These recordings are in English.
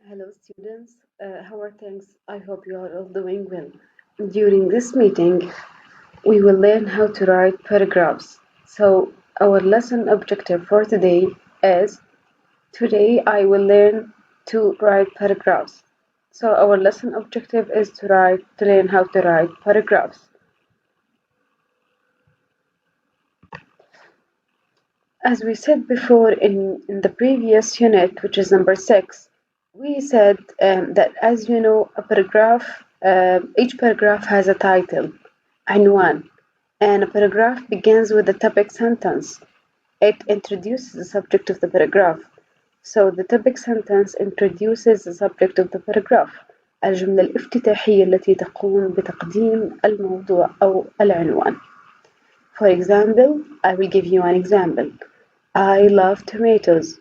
Hello students, how are things? I hope you are all doing well. During this meeting, we will learn how to write paragraphs. So our lesson objective for today is, today I will learn to write paragraphs. So our lesson objective is to learn how to write paragraphs. As we said before in the previous unit, which is number 6, we said that, as you know, each paragraph has a title, عنوان, and a paragraph begins with the topic sentence. It introduces the subject of the paragraph. So the topic sentence introduces the subject of the paragraph. الجملة الافتتاحية التي تقوم بتقديم الموضوع أو العنوان. For example, I will give you an example. I love tomatoes.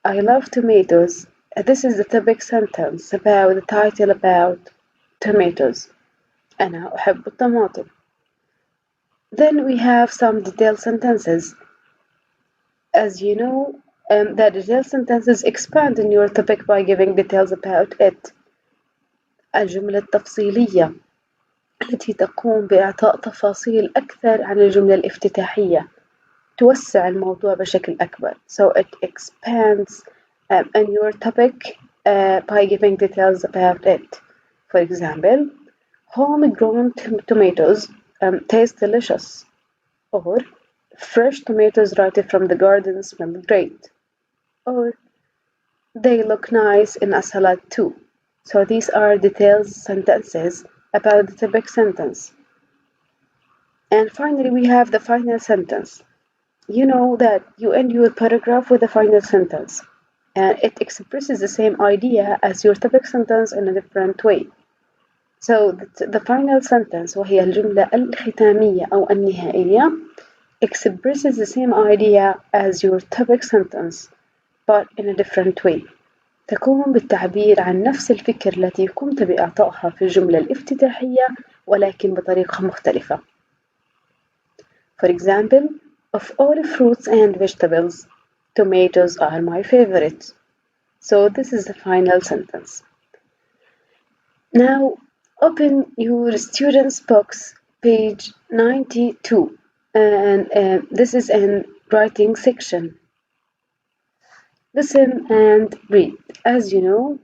I love tomatoes. This is the topic sentence about the title about tomatoes. أنا أحب الطماطم. Then we have some detailed sentences. As you know, the detailed sentences expand on your topic by giving details about it. الجملة التفصيلية التي تقوم بإعطاء تفاصيل أكثر عن الجملة الافتتاحية. توسع الموضوع بشكل أكبر. So it expands on your topic by giving details about it. For example, homegrown tomatoes taste delicious. Or fresh tomatoes right from the garden smell great. Or they look nice in a salad too. So these are detailed sentences about the topic sentence. And finally, we have the final sentence. You know that you end your paragraph with a final sentence, and it expresses the same idea as your topic sentence in a different way. So the final sentence, وهي الجملة الختامية أو النهائية, expresses the same idea as your topic sentence, but in a different way. تقوم بالتعبير عن نفس الفكرة التي قمت بإعطائها في الجملة الافتتاحية ولكن بطريقة مختلفة. For example, of all fruits and vegetables, tomatoes are my favorite. So this is the final sentence. Now open your students' books, page 92, and this is in writing section. Listen and read. As you know,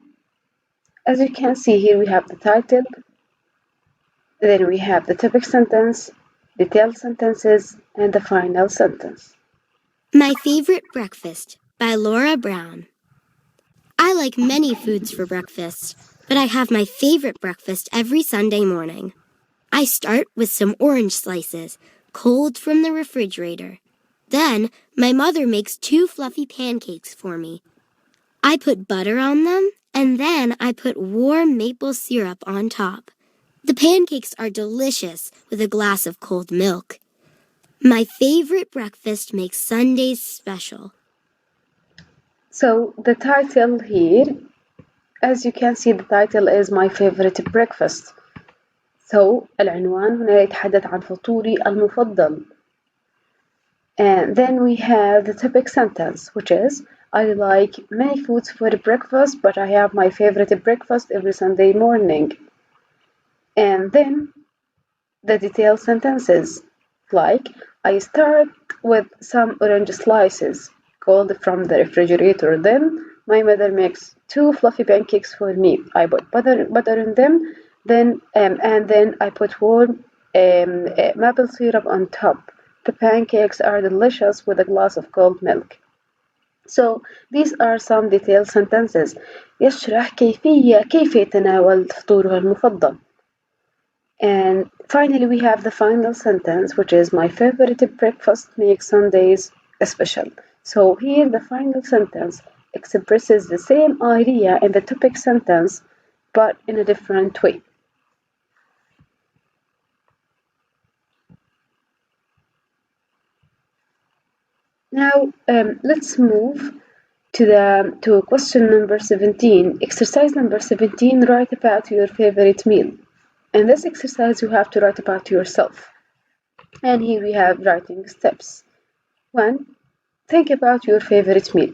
as you can see here, we have the title, then we have the topic sentence, detailed sentences, and the final sentence. My Favorite Breakfast by Laura Brown. I like many foods for breakfast, but I have my favorite breakfast every Sunday morning. I start with some orange slices, cold from the refrigerator. Then, my mother makes 2 fluffy pancakes for me. I put butter on them, and then I put warm maple syrup on top. The pancakes are delicious with a glass of cold milk. My favorite breakfast makes Sundays special. So the title here, as you can see, the title is My Favorite Breakfast. So العنوان هنا يتحدث عن فطوري المفضل. And then we have the topic sentence, which is, I like many foods for breakfast, but I have my favorite breakfast every Sunday morning. And then the detailed sentences, like, I start with some orange slices, cold from the refrigerator. Then my mother makes 2 fluffy pancakes for me. I put butter in them, and then I put warm maple syrup on top. The pancakes are delicious with a glass of cold milk. So these are some detailed sentences يشرح كيف يتناول فطوره المفضل. And finally, we have the final sentence, which is, my favorite breakfast makes Sundays special. So here the final sentence expresses the same idea in the topic sentence, but in a different way. Now let's move to question number 17. Exercise number 17, write about your favorite meal. In this exercise, you have to write about yourself. And here we have writing steps. 1. Think about your favorite meal.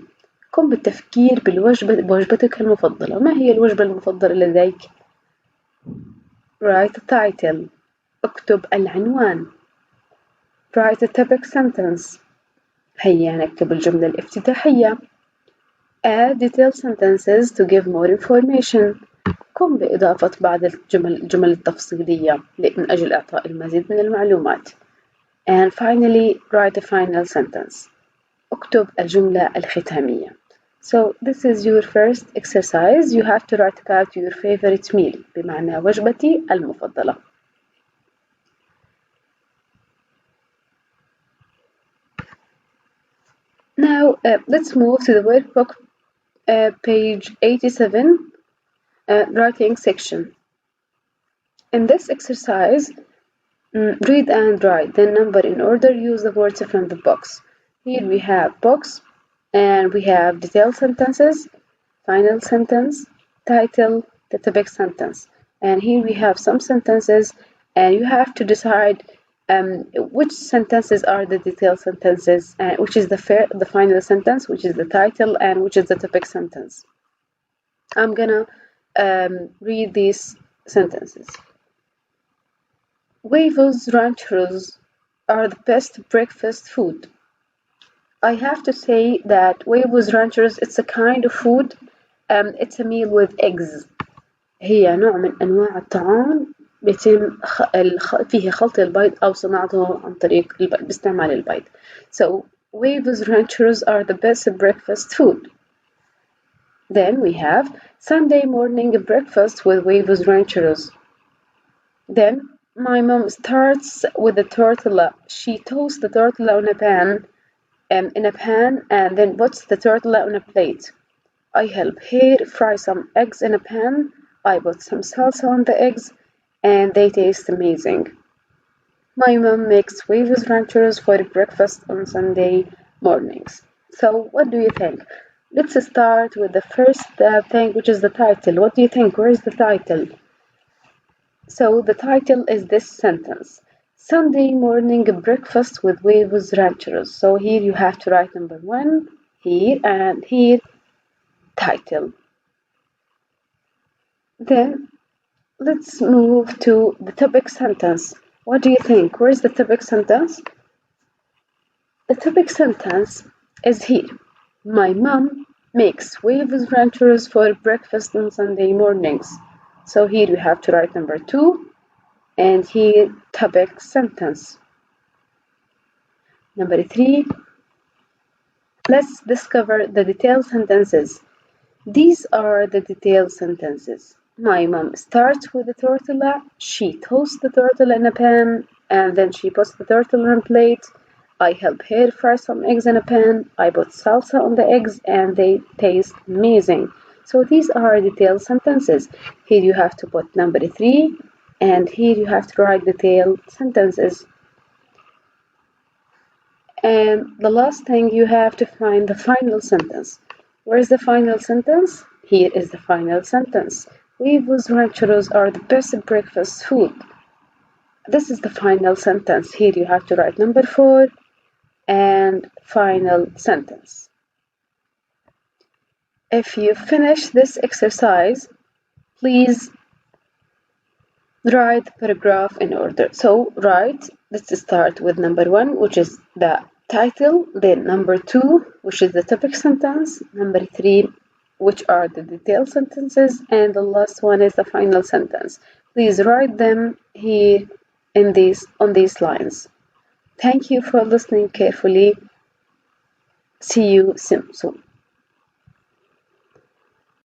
قم بالتفكير بوجبتك المفضلة. ما هي الوجبة المفضلة لديك؟ Write a title. اكتب العنوان. Write a topic sentence. هيا نكتب الجملة الافتتاحية. Add detailed sentences to give more information. قم بإضافة بعض الجمل التفصيلية من أجل إعطاء المزيد من المعلومات. And finally, write a final sentence. اكتب الجملة الختامية. So this is your first exercise. You have to write about your favorite meal. بمعنى وجبتي المفضلة. Now let's move to the workbook page 87 writing section. In this exercise, read and write, then number in order, use the words from the box. Here we have box, and we have detailed sentences, final sentence, title, the topic sentence. And here we have some sentences, and you have to decide which sentences are the detailed sentences, and which is the final sentence, which is the title, and which is the topic sentence. I'm gonna read these sentences. Huevos rancheros are the best breakfast food. I have to say that huevos rancheros, it's a kind of food. It's a meal with eggs. هي نوع من أنواع الطعام يتم فيه خلط البيض أو صناعته عن طريق باستعمال البيض. So huevos rancheros are the best breakfast food. Then we have Sunday morning breakfast with huevos rancheros. Then my mom starts with the tortilla. She toasts the tortilla in a pan and then puts the tortilla on a plate. I help her fry some eggs in a pan. I put some salsa on the eggs and they taste amazing. My mom makes huevos rancheros for breakfast on Sunday mornings. So what do you think? Let's start with the first thing, which is the title. What do you think? Where is the title? So the title is this sentence. Sunday morning breakfast with huevos rancheros. So here you have to write number 1, here, and here, title. Then let's move to the topic sentence. What do you think? Where's the topic sentence? The topic sentence is here. My mom makes huevos rancheros for breakfast on Sunday mornings. So here we have to write number 2 and here topic sentence. Number 3, let's discover the detailed sentences. These are the detailed sentences. My mom starts with the tortilla. She toasts the tortilla in a pan and then she puts the tortilla on a plate. I help her fry some eggs in a pan. I put salsa on the eggs and they taste amazing. So these are detailed sentences. Here you have to put number 3 and here you have to write detailed sentences. And the last thing, you have to find the final sentence. Where's the final sentence? Here is the final sentence. Huevos rancheros are the best breakfast food. This is the final sentence. Here you have to write number 4 and final sentence. If you finish this exercise, please write the paragraph in order. So let's start with number 1, which is the title, then number 2, which is the topic sentence, number 3, which are the detailed sentences, and the last one is the final sentence. Please write them here on these lines. Thank you for listening carefully. See you soon.